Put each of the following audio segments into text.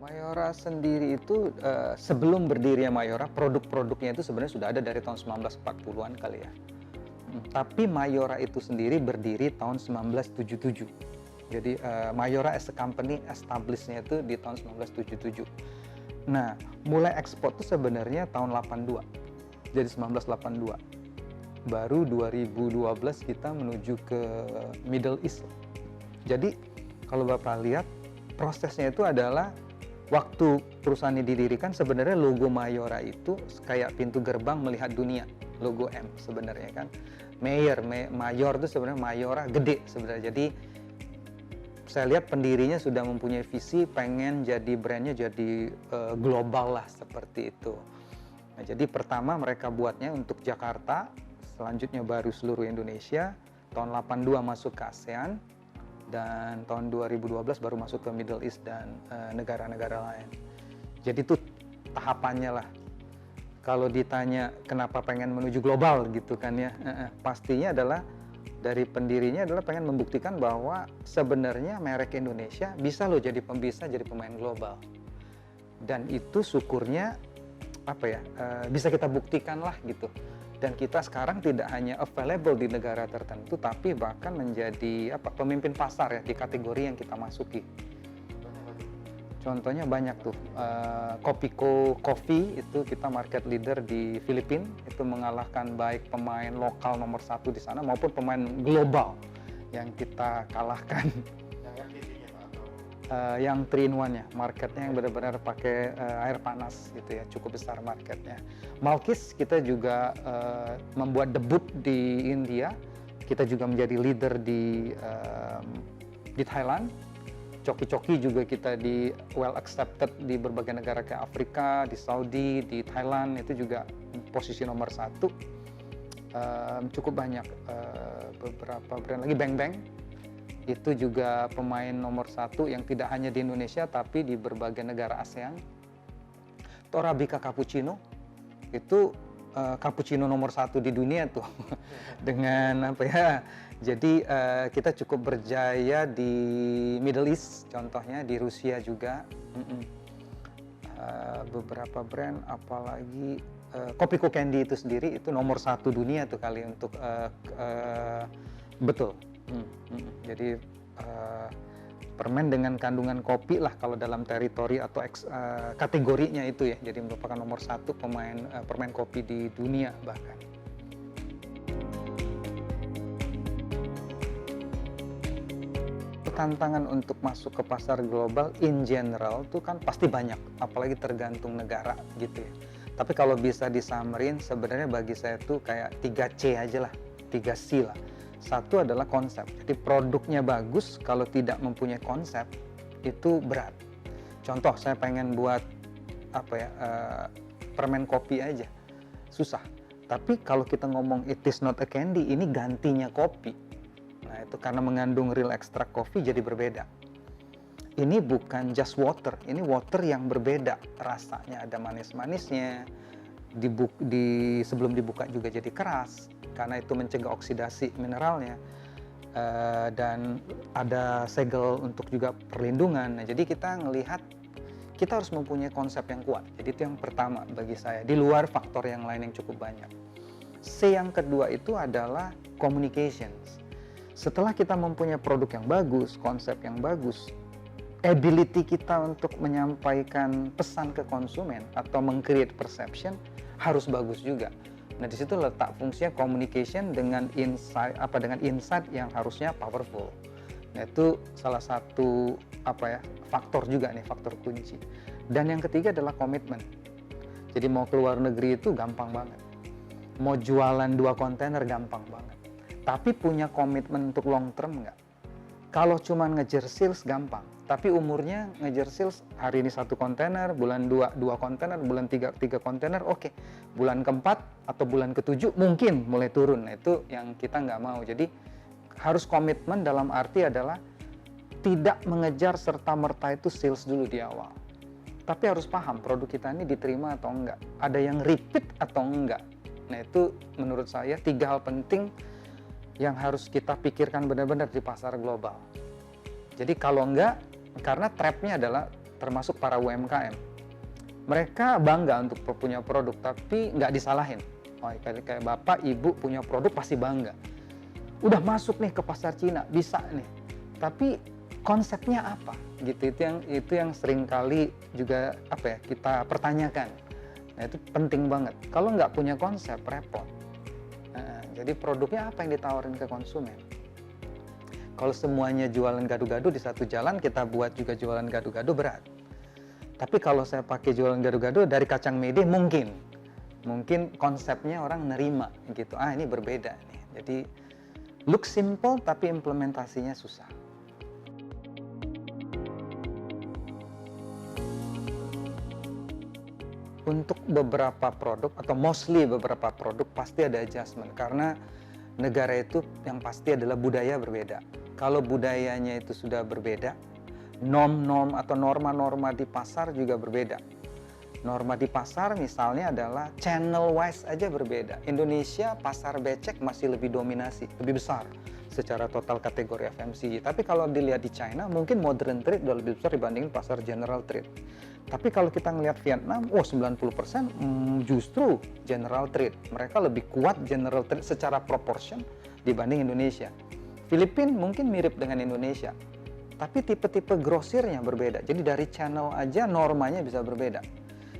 Mayora sendiri itu sebelum berdirinya Mayora, produk-produknya itu sebenarnya sudah ada dari tahun 1940-an kali ya. Tapi Mayora itu sendiri berdiri tahun 1977. Jadi Mayora as a company establishnya itu di tahun 1977. Nah, mulai ekspor itu sebenarnya tahun 82. Jadi 1982. Baru 2012 kita menuju ke Middle East. Jadi kalau Bapak lihat prosesnya itu adalah waktu perusahaan ini didirikan sebenarnya logo Mayora itu kayak pintu gerbang melihat dunia, logo M sebenarnya kan. Mayor itu sebenarnya Mayora gede sebenarnya. Jadi saya lihat pendirinya sudah mempunyai visi pengen jadi brandnya jadi global lah seperti itu. Nah, jadi pertama mereka buatnya untuk Jakarta, selanjutnya baru seluruh Indonesia, tahun 82 masuk ke ASEAN, dan tahun 2012 baru masuk ke Middle East dan negara-negara lain. Jadi itu tahapannya lah. Kalau ditanya kenapa pengen menuju global gitu kan ya, pastinya adalah dari pendirinya adalah pengen membuktikan bahwa sebenarnya merek Indonesia bisa loh jadi pemain global. Dan itu syukurnya bisa kita buktikan lah gitu. Dan kita sekarang tidak hanya available di negara tertentu, tapi bahkan menjadi pemimpin pasar ya di kategori yang kita masuki. Contohnya banyak tuh, Kopiko Coffee itu kita market leader di Filipina, itu mengalahkan baik pemain lokal nomor 1 di sana maupun pemain global yang kita kalahkan. Yang 3-in-1 ya, marketnya yang benar-benar pakai air panas gitu ya, cukup besar marketnya. Malkis kita juga membuat debut di India, kita juga menjadi leader di Thailand. Coki-coki juga kita di well accepted di berbagai negara kayak Afrika, di Saudi, di Thailand, itu juga posisi nomor 1. Cukup banyak beberapa brand lagi, Bang Bang itu juga pemain nomor 1 yang tidak hanya di Indonesia tapi di berbagai negara ASEAN. Torabika Cappuccino itu cappuccino nomor 1 di dunia tuh dengan jadi kita cukup berjaya di Middle East, contohnya di Rusia juga. Beberapa brand apalagi Kopiko Candy itu sendiri itu nomor 1 dunia tuh kali untuk betul. Jadi permen dengan kandungan kopi lah kalau dalam teritori atau kategorinya itu ya, jadi merupakan nomor 1 permen kopi di dunia bahkan. Tantangan untuk masuk ke pasar global in general tuh kan pasti banyak, apalagi tergantung negara gitu ya. Tapi kalau bisa disamarin sebenarnya bagi saya tuh kayak 3C aja lah, 3C lah. Satu adalah konsep, jadi produknya bagus, kalau tidak mempunyai konsep itu berat. Contoh, saya pengen buat permen kopi aja, susah. Tapi kalau kita ngomong it is not a candy, ini gantinya kopi. Nah itu karena mengandung real extract coffee jadi berbeda. Ini bukan just water, ini water yang berbeda rasanya, ada manis-manisnya. Sebelum dibuka juga jadi keras karena itu mencegah oksidasi mineralnya, dan ada segel untuk juga perlindungan. Nah, jadi kita ngelihat kita harus mempunyai konsep yang kuat. Jadi itu yang pertama bagi saya, di luar faktor yang lain yang cukup banyak. C yang kedua itu adalah communications. Setelah kita mempunyai produk yang bagus, konsep yang bagus, ability kita untuk menyampaikan pesan ke konsumen atau meng-create perception harus bagus juga. Nah, di situ letak fungsinya communication dengan insight yang harusnya powerful. Nah, itu salah satu faktor juga nih, faktor kunci. Dan yang ketiga adalah komitmen. Jadi mau keluar negeri itu gampang banget. Mau jualan 2 kontainer gampang banget. Tapi punya komitmen untuk long term nggak? Kalau cuma ngejar sales gampang, tapi umurnya ngejar sales hari ini 1 kontainer, bulan 2 kontainer, bulan 3 kontainer, oke. Bulan keempat atau bulan ke-7 mungkin mulai turun. Nah, itu yang kita nggak mau. Jadi harus komitmen dalam arti adalah tidak mengejar serta-merta itu sales dulu di awal. Tapi harus paham produk kita ini diterima atau enggak, ada yang repeat atau enggak. Nah, itu menurut saya 3 hal penting yang harus kita pikirkan benar-benar di pasar global. Jadi kalau enggak, karena trapnya adalah termasuk para UMKM. Mereka bangga untuk punya produk, tapi nggak disalahin. Oh, kayak bapak, ibu punya produk pasti bangga. Udah masuk nih ke pasar Cina, bisa nih. Tapi konsepnya apa? Gitu, itu yang sering kali juga kita pertanyakan. Nah, itu penting banget. Kalau nggak punya konsep, repot. Nah, jadi produknya apa yang ditawarin ke konsumen? Kalau semuanya jualan gado-gado di satu jalan, kita buat juga jualan gado-gado, berat. Tapi kalau saya pakai jualan gado-gado dari kacang mede, mungkin konsepnya orang nerima gitu. Ini berbeda nih. Jadi look simple tapi implementasinya susah. Untuk beberapa produk atau mostly beberapa produk pasti ada adjustment, karena negara itu yang pasti adalah budaya berbeda. Kalau budayanya itu sudah berbeda, norm-norm atau norma-norma di pasar juga berbeda. Norma di pasar misalnya adalah channel wise aja berbeda. Indonesia pasar becek masih lebih dominasi, lebih besar secara total kategori FMCG. Tapi kalau dilihat di China, mungkin modern trade udah lebih besar dibandingin pasar general trade. Tapi kalau kita ngelihat Vietnam, 90% justru general trade. Mereka lebih kuat general trade secara proportion dibanding Indonesia. Filipina mungkin mirip dengan Indonesia, tapi tipe-tipe grosirnya berbeda. Jadi dari channel aja normanya bisa berbeda.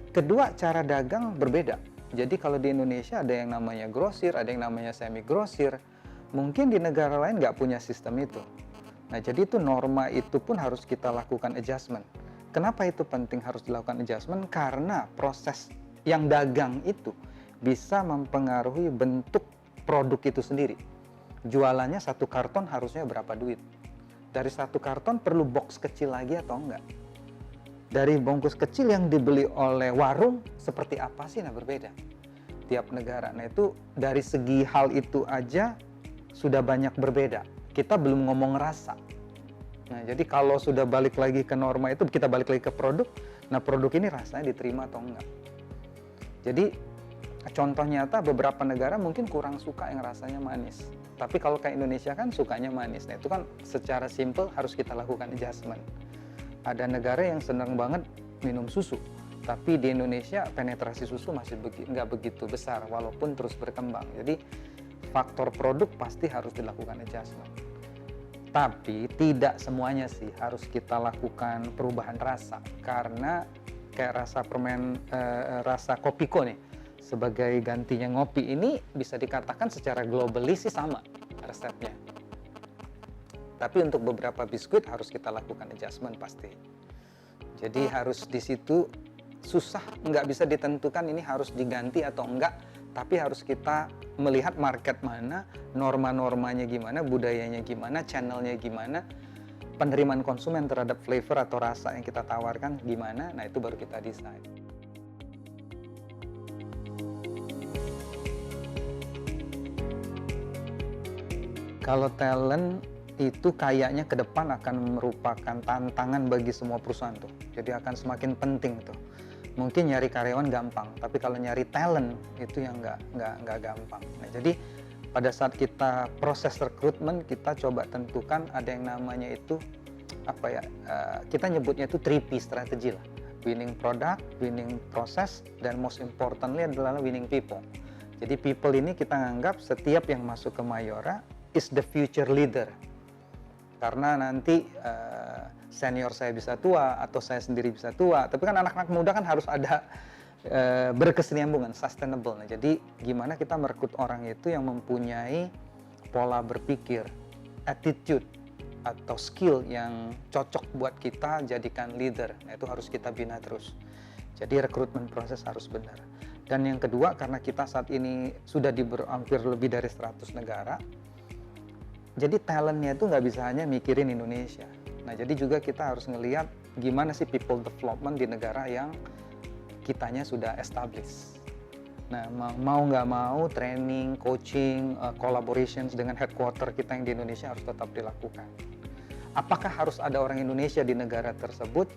Kedua, cara dagang berbeda. Jadi kalau di Indonesia ada yang namanya grosir, ada yang namanya semi grosir. Mungkin di negara lain nggak punya sistem itu. Nah, jadi itu norma itu pun harus kita lakukan adjustment. Kenapa itu penting harus dilakukan adjustment? Karena proses yang dagang itu bisa mempengaruhi bentuk produk itu sendiri. Jualannya satu karton harusnya berapa duit? Dari satu karton perlu box kecil lagi atau enggak? Dari bungkus kecil yang dibeli oleh warung seperti apa sih? Nah, berbeda tiap negara. Nah, itu dari segi hal itu aja sudah banyak berbeda. Kita belum ngomong rasa. Nah, jadi kalau sudah balik lagi ke norma itu, kita balik lagi ke produk. Nah, produk ini rasanya diterima atau enggak? Jadi contoh nyata beberapa negara mungkin kurang suka yang rasanya manis. Tapi kalau kayak Indonesia kan sukanya manis. Nah, itu kan secara simple harus kita lakukan adjustment. Ada negara yang senang banget minum susu. Tapi di Indonesia penetrasi susu masih nggak begitu besar walaupun terus berkembang. Jadi faktor produk pasti harus dilakukan adjustment. Tapi tidak semuanya sih harus kita lakukan perubahan rasa, karena kayak rasa rasa Kopiko nih sebagai gantinya ngopi ini bisa dikatakan secara globally sih sama resepnya. Tapi untuk beberapa biskuit harus kita lakukan adjustment pasti. Jadi harus di situ susah, nggak bisa ditentukan ini harus diganti atau enggak. Tapi harus kita melihat market mana, norma-normanya gimana, budayanya gimana, channelnya gimana, penerimaan konsumen terhadap flavor atau rasa yang kita tawarkan gimana, nah itu baru kita decide. Kalau talent itu kayaknya ke depan akan merupakan tantangan bagi semua perusahaan tuh, jadi akan semakin penting tuh. Mungkin nyari karyawan gampang, tapi kalau nyari talent itu yang nggak gampang. Nah, jadi pada saat kita proses rekrutmen, kita coba tentukan ada yang namanya itu kita nyebutnya itu 3P strategi lah. Winning product, winning process, dan most importantly adalah winning people. Jadi people ini kita anggap setiap yang masuk ke Mayora is the future leader. Karena nanti senior saya bisa tua atau saya sendiri bisa tua, tapi kan anak-anak muda kan harus ada berkesinambungan, sustainable. Nah, jadi gimana kita merekrut orang itu yang mempunyai pola berpikir, attitude atau skill yang cocok buat kita jadikan leader. Nah, itu harus kita bina terus. Jadi rekrutmen proses harus benar. Dan yang kedua, karena kita saat ini sudah di hampir lebih dari 100 negara, jadi talentnya itu nggak bisa hanya mikirin Indonesia. Nah, jadi juga kita harus ngelihat gimana sih people development di negara yang kitanya sudah established. Nah, mau nggak mau training, coaching, collaborations dengan headquarter kita yang di Indonesia harus tetap dilakukan. Apakah harus ada orang Indonesia di negara tersebut?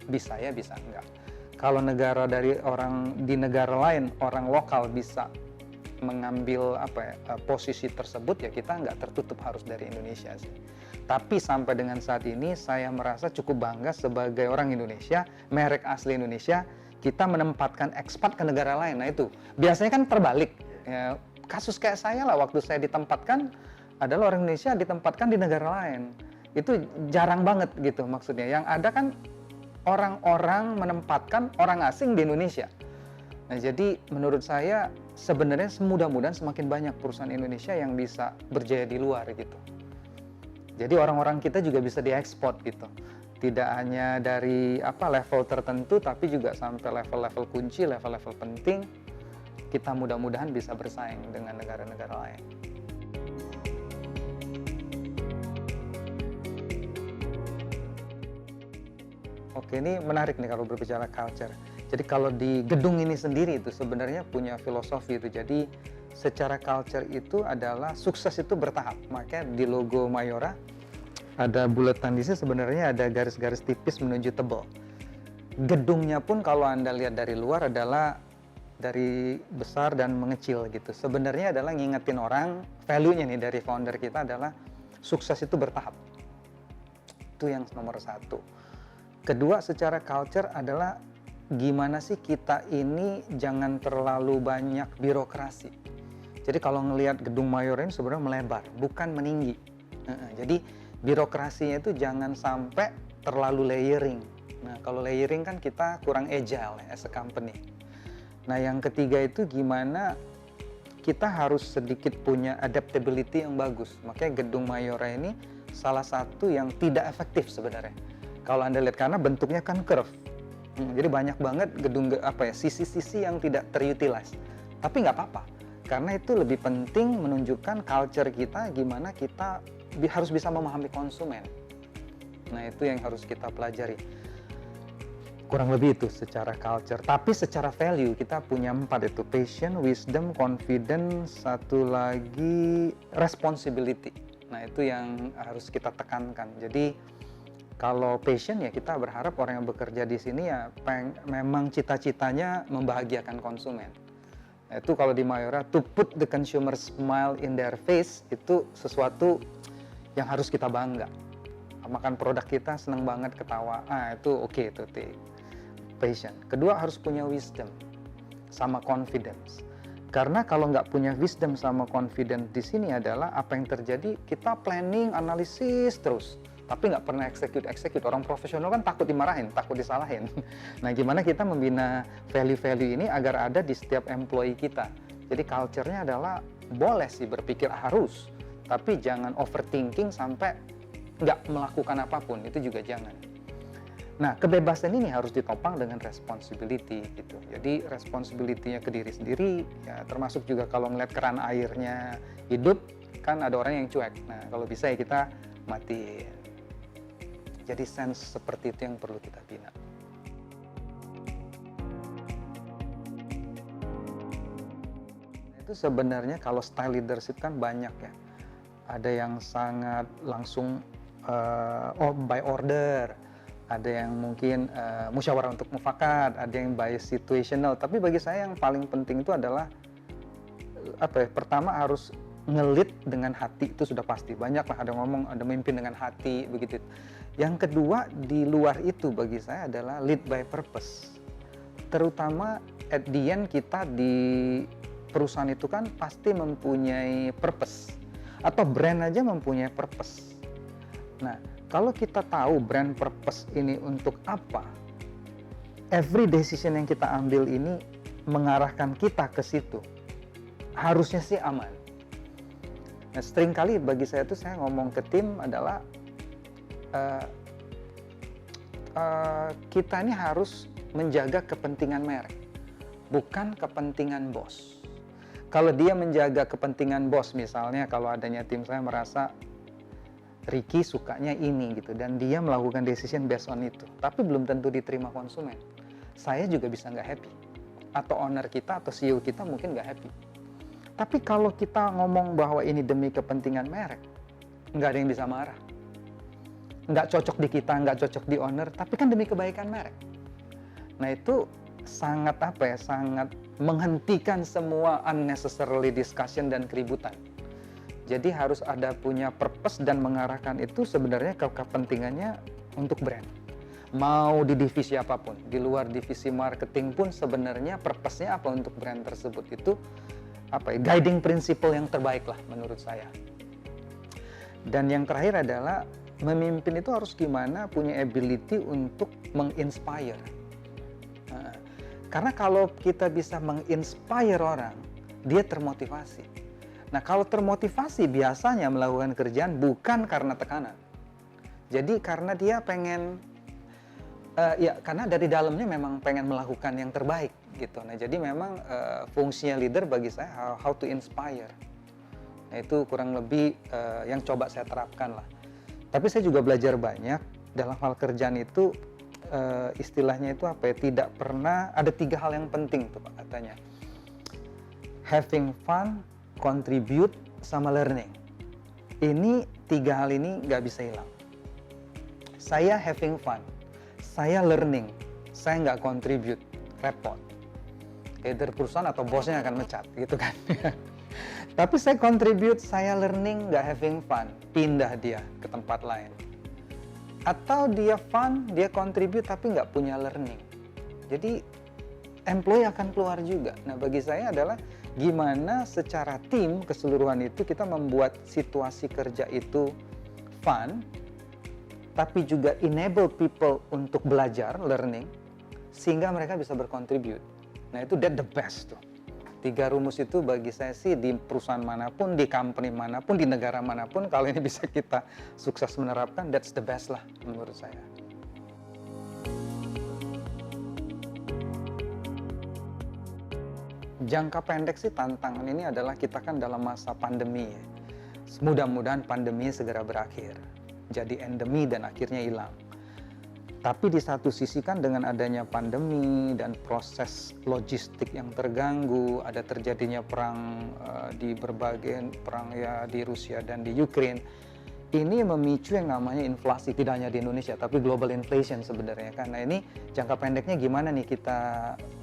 Bisa ya, bisa enggak. Kalau negara dari orang di negara lain, orang lokal bisa mengambil posisi tersebut, ya kita nggak tertutup harus dari Indonesia sih. Tapi sampai dengan saat ini saya merasa cukup bangga sebagai orang Indonesia, merek asli Indonesia, kita menempatkan ekspat ke negara lain. Nah itu, biasanya kan terbalik. Ya, kasus kayak saya lah, waktu saya ditempatkan, adalah orang Indonesia ditempatkan di negara lain. Itu jarang banget gitu maksudnya. Yang ada kan orang-orang menempatkan orang asing di Indonesia. Nah jadi menurut saya sebenarnya mudah-mudahan semakin banyak perusahaan Indonesia yang bisa berjaya di luar gitu. Jadi orang-orang kita juga bisa diekspor gitu. Tidak hanya dari level tertentu, tapi juga sampai level-level kunci, level-level penting. Kita mudah-mudahan bisa bersaing dengan negara-negara lain. Oke, ini menarik nih kalau berbicara culture. Jadi kalau di gedung ini sendiri itu sebenarnya punya filosofi itu. Jadi secara culture itu adalah sukses itu bertahap. Makanya di logo Mayora ada buletan di sini, sebenarnya ada garis-garis tipis menuju tebal. Gedungnya pun kalau Anda lihat dari luar adalah dari besar dan mengecil gitu. Sebenarnya adalah ngingetin orang, value-nya nih dari founder kita adalah sukses itu bertahap. Itu yang nomor satu. Kedua, secara culture adalah gimana sih kita ini jangan terlalu banyak birokrasi. Jadi kalau ngelihat gedung Mayora ini sebenarnya melebar, bukan meninggi. Jadi birokrasinya itu jangan sampai terlalu layering. Nah, kalau layering kan kita kurang agile as a company. Nah, yang ketiga itu gimana kita harus sedikit punya adaptability yang bagus. Makanya gedung Mayora ini salah satu yang tidak efektif sebenarnya. Kalau Anda lihat karena bentuknya kan curve. Jadi banyak banget gedung sisi-sisi yang tidak terutilize. Tapi nggak apa-apa. Karena itu lebih penting menunjukkan culture kita gimana kita harus bisa memahami konsumen. Nah, itu yang harus kita pelajari. Kurang lebih itu secara culture. Tapi secara value kita punya 4 itu. Passion, wisdom, confidence, satu lagi responsibility. Nah, itu yang harus kita tekankan. Jadi kalau passion ya kita berharap orang yang bekerja di sini ya memang cita-citanya membahagiakan konsumen. Nah, itu kalau di Mayora, to put the consumer smile in their face, itu sesuatu yang harus kita bangga. Makan produk kita seneng banget ketawa, itu oke, itu passion. Kedua, harus punya wisdom sama confidence. Karena kalau nggak punya wisdom sama confidence di sini adalah apa yang terjadi, kita planning, analisis terus, tapi nggak pernah execute. Orang profesional kan takut dimarahin, takut disalahin. Nah, gimana kita membina value-value ini agar ada di setiap employee kita. Jadi culture-nya adalah boleh sih berpikir harus, tapi jangan overthinking sampai nggak melakukan apapun, itu juga jangan. Nah, kebebasan ini harus ditopang dengan responsibility gitu. Jadi responsibility-nya ke diri sendiri, ya termasuk juga kalau ngeliat keran airnya hidup, kan ada orang yang cuek. Nah, kalau bisa ya kita matiin. Jadi sense seperti itu yang perlu kita bina. Itu sebenarnya kalau style leadership kan banyak ya. Ada yang sangat langsung by order, ada yang mungkin musyawarah untuk mufakat, ada yang by situational. Tapi bagi saya yang paling penting itu adalah pertama harus ngelit dengan hati, itu sudah pasti. Banyak lah ada ngomong ada memimpin dengan hati begitu. Yang kedua di luar itu bagi saya adalah lead by purpose. Terutama at the end kita di perusahaan itu kan pasti mempunyai purpose. Atau brand aja mempunyai purpose. Nah, kalau kita tahu brand purpose ini untuk apa, every decision yang kita ambil ini mengarahkan kita ke situ, harusnya sih aman. Nah, seringkali bagi saya itu saya ngomong ke tim adalah kita ini harus menjaga kepentingan merek, bukan kepentingan bos. Kalau dia menjaga kepentingan bos, misalnya kalau adanya tim saya merasa Ricky sukanya ini gitu, dan dia melakukan decision based on itu, tapi belum tentu diterima konsumen, saya juga bisa nggak happy, atau owner kita atau CEO kita mungkin nggak happy. Tapi kalau kita ngomong bahwa ini demi kepentingan merek, nggak ada yang bisa marah. Nggak cocok di kita, nggak cocok di owner, tapi kan demi kebaikan merek. Nah, itu sangat sangat menghentikan semua unnecessarily discussion dan keributan. Jadi harus ada punya purpose dan mengarahkan itu sebenarnya kepentingannya untuk brand. Mau di divisi apapun, di luar divisi marketing pun sebenarnya purpose-nya apa untuk brand tersebut itu apa ya, guiding principle yang terbaik lah menurut saya. Dan yang terakhir adalah memimpin itu harus gimana punya ability untuk menginspire. Nah, karena kalau kita bisa menginspire orang, dia termotivasi. Nah, kalau termotivasi biasanya melakukan kerjaan bukan karena tekanan. Jadi karena dia pengen ya karena dari dalamnya memang pengen melakukan yang terbaik gitu. Nah, jadi memang fungsinya leader bagi saya how to inspire. Nah, itu kurang lebih yang coba saya terapkan lah. Tapi saya juga belajar banyak dalam hal kerjaan itu istilahnya itu apa ya? Tidak pernah ada 3 hal yang penting tuh Pak katanya. Having fun, contribute, sama learning. Ini 3 hal ini nggak bisa hilang. Saya having fun, saya learning, saya nggak contribute, repot. Either perusahaan atau bosnya akan mecat, gitu kan. Tapi saya contribute, saya learning, nggak having fun, pindah dia ke tempat lain. Atau dia fun, dia contribute, tapi nggak punya learning. Jadi, employee akan keluar juga. Nah, bagi saya adalah gimana secara tim keseluruhan itu kita membuat situasi kerja itu fun, tapi juga enable people untuk belajar, learning, sehingga mereka bisa berkontribut. Nah, itu the best tuh. 3 rumus itu bagi saya sih di perusahaan manapun, di company manapun, di negara manapun, kalau ini bisa kita sukses menerapkan, that's the best lah menurut saya. Jangka pendek sih tantangan ini adalah kita kan dalam masa pandemi ya. Mudah-mudahan pandemi segera berakhir. Jadi endemi dan akhirnya hilang. Tapi di satu sisi kan dengan adanya pandemi dan proses logistik yang terganggu, ada terjadinya perang di berbagai perang ya di Rusia dan di Ukraine, ini memicu yang namanya inflasi, tidak hanya di Indonesia tapi global inflation sebenarnya. Karena ini jangka pendeknya gimana nih kita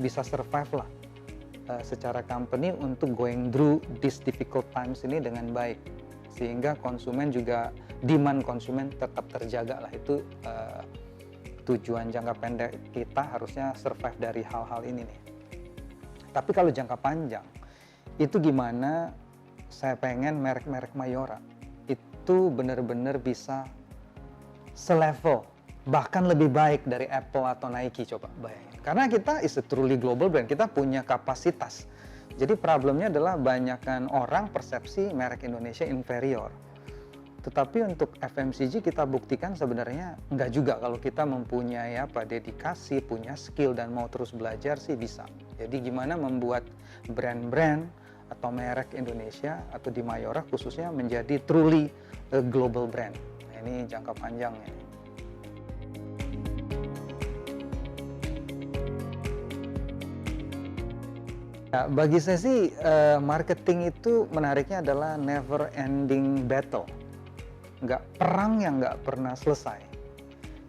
bisa survive lah secara company untuk going through this difficult times ini dengan baik, sehingga konsumen juga demand konsumen tetap terjaga lah. Itu tujuan jangka pendek kita harusnya survive dari hal-hal ini nih. Tapi kalau jangka panjang itu gimana, saya pengen merek-merek Mayora itu benar-benar bisa selevel bahkan lebih baik dari Apple atau Nike. Coba bayangin, karena kita is a truly global brand, kita punya kapasitas. Jadi problemnya adalah banyakkan orang persepsi merek Indonesia inferior. Tetapi untuk FMCG kita buktikan sebenarnya enggak juga, kalau kita mempunyai dedikasi, punya skill dan mau terus belajar sih bisa. Jadi gimana membuat brand-brand atau merek Indonesia atau di Mayora khususnya menjadi truly a global brand. Nah, ini jangka panjangnya. Nah, bagi saya sih marketing itu menariknya adalah never ending battle. Perang yang nggak pernah selesai.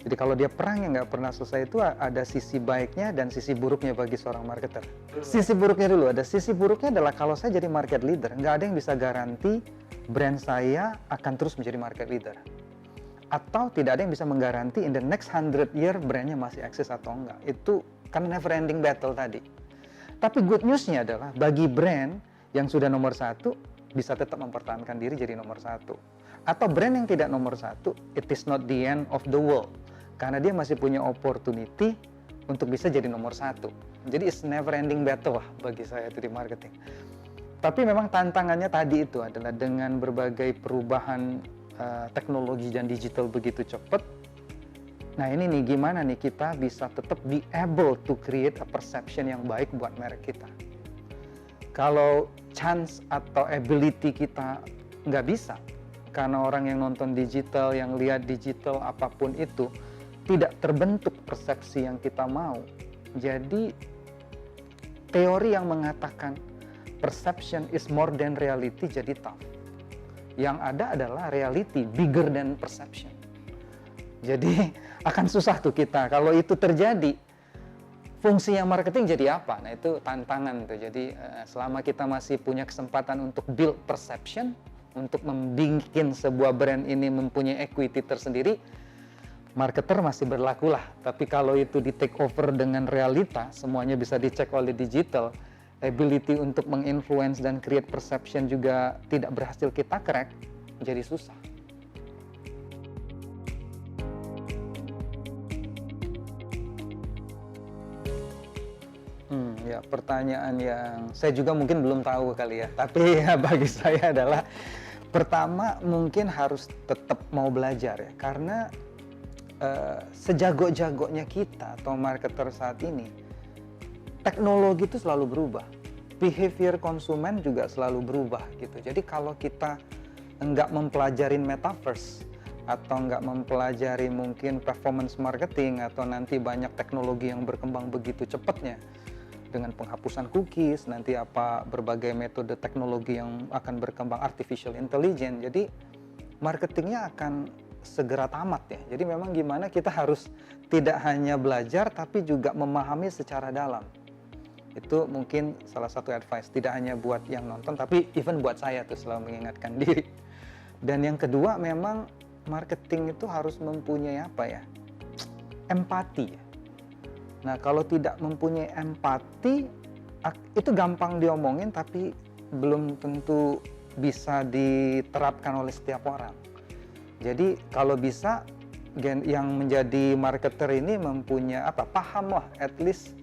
Jadi kalau dia perang yang nggak pernah selesai itu ada sisi baiknya dan sisi buruknya bagi seorang marketer. Sisi buruknya dulu, ada sisi buruknya adalah kalau saya jadi market leader, nggak ada yang bisa garanti brand saya akan terus menjadi market leader. Atau tidak ada yang bisa menggaranti in the next 100 year brandnya masih eksis atau enggak. Itu kan never ending battle tadi. Tapi good news-nya adalah bagi brand yang sudah nomor 1 bisa tetap mempertahankan diri jadi nomor 1. Atau brand yang tidak nomor 1, it is not the end of the world. Karena dia masih punya opportunity untuk bisa jadi nomor 1. Jadi it's never ending battle lah bagi saya itu di marketing. Tapi memang tantangannya tadi itu adalah dengan berbagai perubahan teknologi dan digital begitu cepat. Nah ini nih gimana nih kita bisa tetap be able to create a perception yang baik buat merek kita. Kalau chance atau ability kita nggak bisa, karena orang yang nonton digital, yang lihat digital apapun itu, tidak terbentuk persepsi yang kita mau. Jadi teori yang mengatakan perception is more than reality jadi tough. Yang ada adalah reality bigger than perception. Jadi akan susah tuh kita. Kalau itu terjadi, fungsinya marketing jadi apa? Nah itu tantangan tuh. Jadi selama kita masih punya kesempatan untuk build perception, untuk membikin sebuah brand ini mempunyai equity tersendiri, marketer masih berlaku lah. Tapi kalau itu di take over dengan realita, semuanya bisa dicek oleh digital, ability untuk menginfluence dan create perception juga tidak berhasil kita crack, jadi susah. Ya, pertanyaan yang saya juga mungkin belum tahu kali ya. Tapi ya bagi saya adalah pertama mungkin harus tetap mau belajar ya. Karena sejago-jagonya kita atau marketer saat ini, teknologi itu selalu berubah. Behavior konsumen juga selalu berubah gitu. Jadi kalau kita nggak mempelajarin metaverse atau nggak mempelajari mungkin performance marketing atau nanti banyak teknologi yang berkembang begitu cepatnya, dengan penghapusan cookies, nanti berbagai metode teknologi yang akan berkembang, artificial intelligence. Jadi marketingnya akan segera tamat ya. Jadi memang gimana kita harus tidak hanya belajar tapi juga memahami secara dalam. Itu mungkin salah satu advice, tidak hanya buat yang nonton tapi even buat saya tuh selalu mengingatkan diri. Dan yang kedua memang marketing itu harus mempunyai empati ya. Nah, kalau tidak mempunyai empati, itu gampang diomongin tapi belum tentu bisa diterapkan oleh setiap orang. Jadi, kalau bisa yang menjadi marketer ini mempunyai paham lah, at least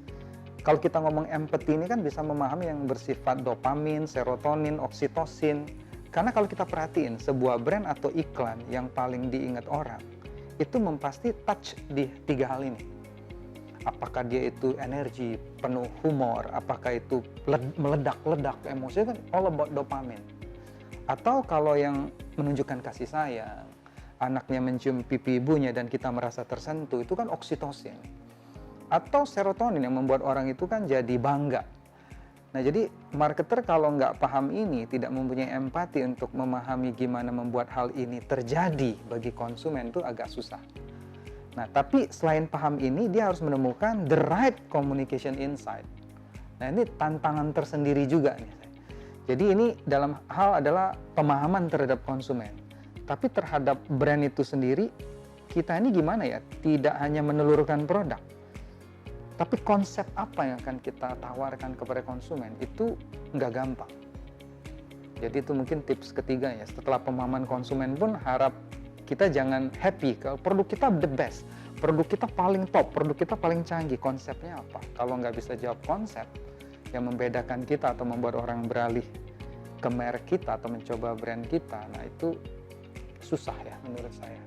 kalau kita ngomong empati ini kan bisa memahami yang bersifat dopamin, serotonin, oksitosin. Karena kalau kita perhatiin sebuah brand atau iklan yang paling diingat orang, itu pasti touch di 3 hal ini. Apakah dia itu energi, penuh humor, apakah itu meledak-ledak emosi, kan all about dopamin. Atau kalau yang menunjukkan kasih sayang, anaknya mencium pipi ibunya dan kita merasa tersentuh, itu kan oksitosin. Atau serotonin yang membuat orang itu kan jadi bangga. Nah, jadi marketer kalau nggak paham ini, tidak mempunyai empati untuk memahami gimana membuat hal ini terjadi bagi konsumen, itu agak susah. Nah, tapi selain paham ini, dia harus menemukan the right communication insight. Nah, ini tantangan tersendiri juga nih. Jadi ini dalam hal adalah pemahaman terhadap konsumen. Tapi terhadap brand itu sendiri, kita ini gimana ya? Tidak hanya menelurkan produk, tapi konsep apa yang akan kita tawarkan kepada konsumen, itu nggak gampang. Jadi itu mungkin tips ketiga ya. Setelah pemahaman konsumen pun harap kita jangan happy kalau produk kita the best, produk kita paling top, produk kita paling canggih. Konsepnya apa? Kalau nggak bisa jawab konsep yang membedakan kita atau membuat orang beralih ke merek kita atau mencoba brand kita, nah itu susah ya menurut saya.